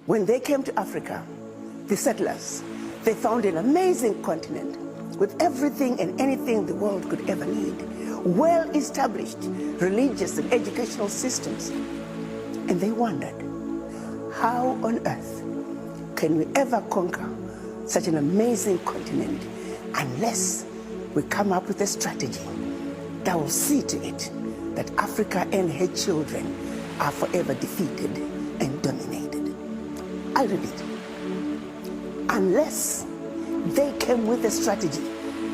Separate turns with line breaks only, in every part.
When they came to Africa, the settlers, they found an amazing continent with everything and anything the world could ever need. Well-established religious and educational systems. And they wondered, how on earth can we ever conquer such an amazing continent unless we come up with a strategy that will see to it that Africa and her children are forever defeated and dominated. I repeat, unless they came with a strategy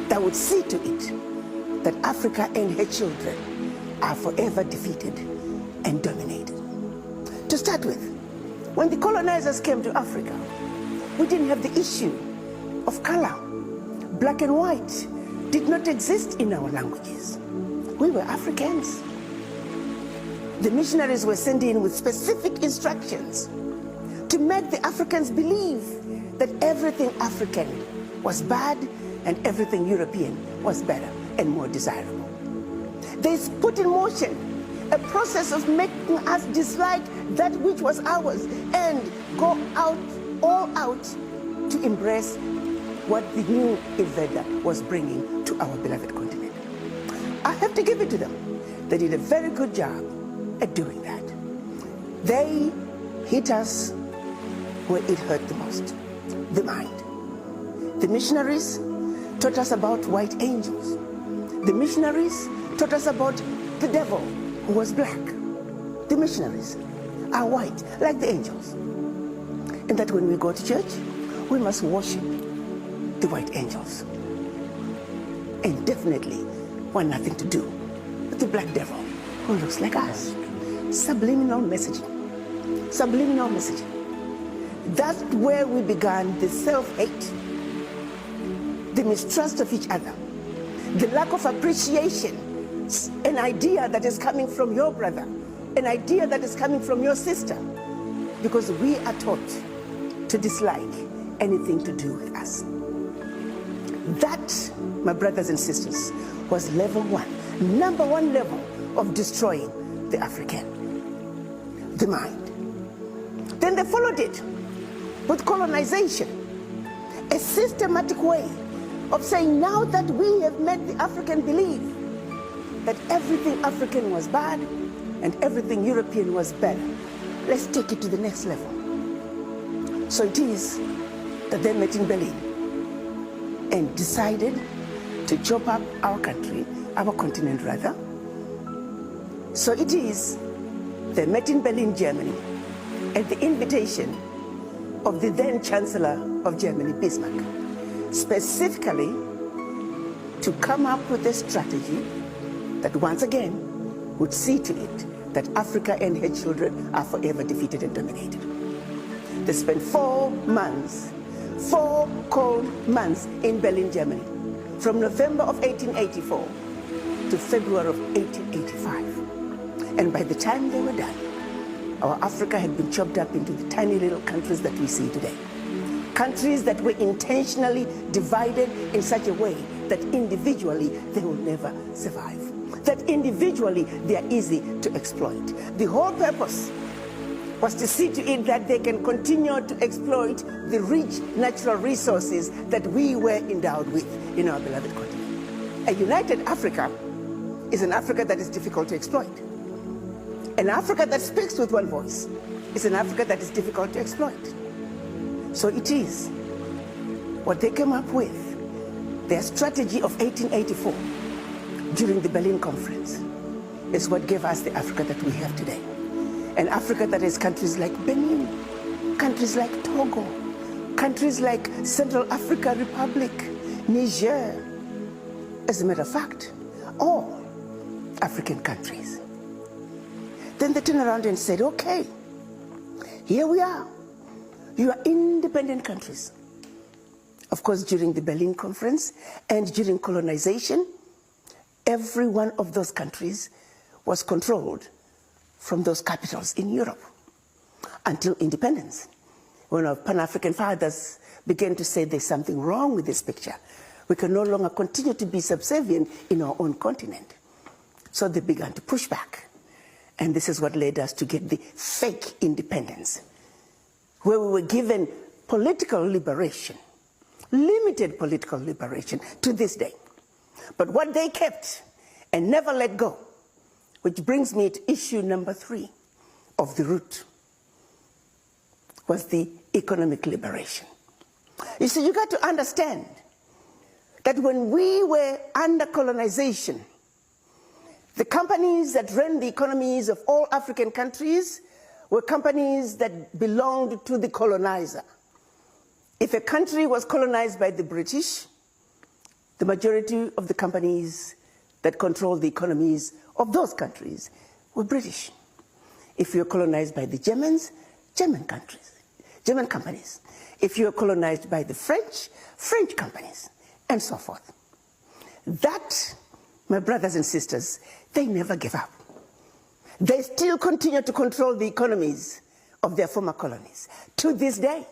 that would see to it that Africa and her children are forever defeated and dominated. To start with, when the colonizers came to Africa, we didn't have the issue of color. Black and white did not exist in our languages. We were Africans. The missionaries were sent in with specific instructions to make the Africans believe that everything African was bad and everything European was better and more desirable. They put in motion a process of making us dislike that which was ours and go out, all out, to embrace what the new invader was bringing to our beloved continent. I have to give it to them. They did a very good job at doing that. They hit us where it hurt the most, the mind. The missionaries taught us about white angels. The missionaries taught us about the devil who was black. The missionaries are white, like the angels. And that when we go to church, we must worship the white angels. And definitely want nothing to do with the black devil who looks like us. Subliminal messaging. Subliminal messaging. That's where we began the self-hate, the mistrust of each other, the lack of appreciation, an idea that is coming from your brother, an idea that is coming from your sister, because we are taught to dislike anything to do with us. That, my brothers and sisters, was level one, number one level of destroying the African, the mind. Then they followed it with colonization, a systematic way of saying now that we have made the African believe that everything African was bad and everything European was better. Let's take it to the next level. So it is that they met in Berlin and decided to chop up our country, our continent rather. So it is they met in Berlin, Germany, at the invitation of the then Chancellor of Germany, Bismarck, specifically to come up with a strategy that once again would see to it that Africa and her children are forever defeated and dominated. They spent 4 months, 4 cold months in Berlin, Germany, from November of 1884 to February of 1885. And by the time they were done, our Africa had been chopped up into the tiny little countries that we see today. Countries that were intentionally divided in such a way that individually they will never survive. That individually they are easy to exploit. The whole purpose was to see to it that they can continue to exploit the rich natural resources that we were endowed with in our beloved continent. A united Africa is an Africa that is difficult to exploit. An Africa that speaks with one voice is an Africa that is difficult to exploit. So it is what they came up with, their strategy of 1884 during the Berlin Conference, is what gave us the Africa that we have today. An Africa that has countries like Benin, countries like Togo, countries like Central African Republic, Niger. As a matter of fact, all African countries. Then they turned around and said, okay, here we are. You are independent countries. Of course, during the Berlin Conference and during colonization, every one of those countries was controlled from those capitals in Europe until independence, when our Pan-African fathers began to say there's something wrong with this picture. We can no longer continue to be subservient in our own continent. So they began to push back. And this is what led us to get the fake independence, where we were given political liberation, limited political liberation to this day. But what they kept and never let go, which brings me to issue number 3 of the root, was the economic liberation. You see, you got to understand that when we were under colonization, the companies that ran the economies of all African countries were companies that belonged to the colonizer. If a country was colonized by the British, the majority of the companies that controlled the economies of those countries were British. If you were colonized by the Germans, German companies. If you were colonized by the French, French companies, and so forth. That, my brothers and sisters, they never gave up. They still continue to control the economies of their former colonies to this day.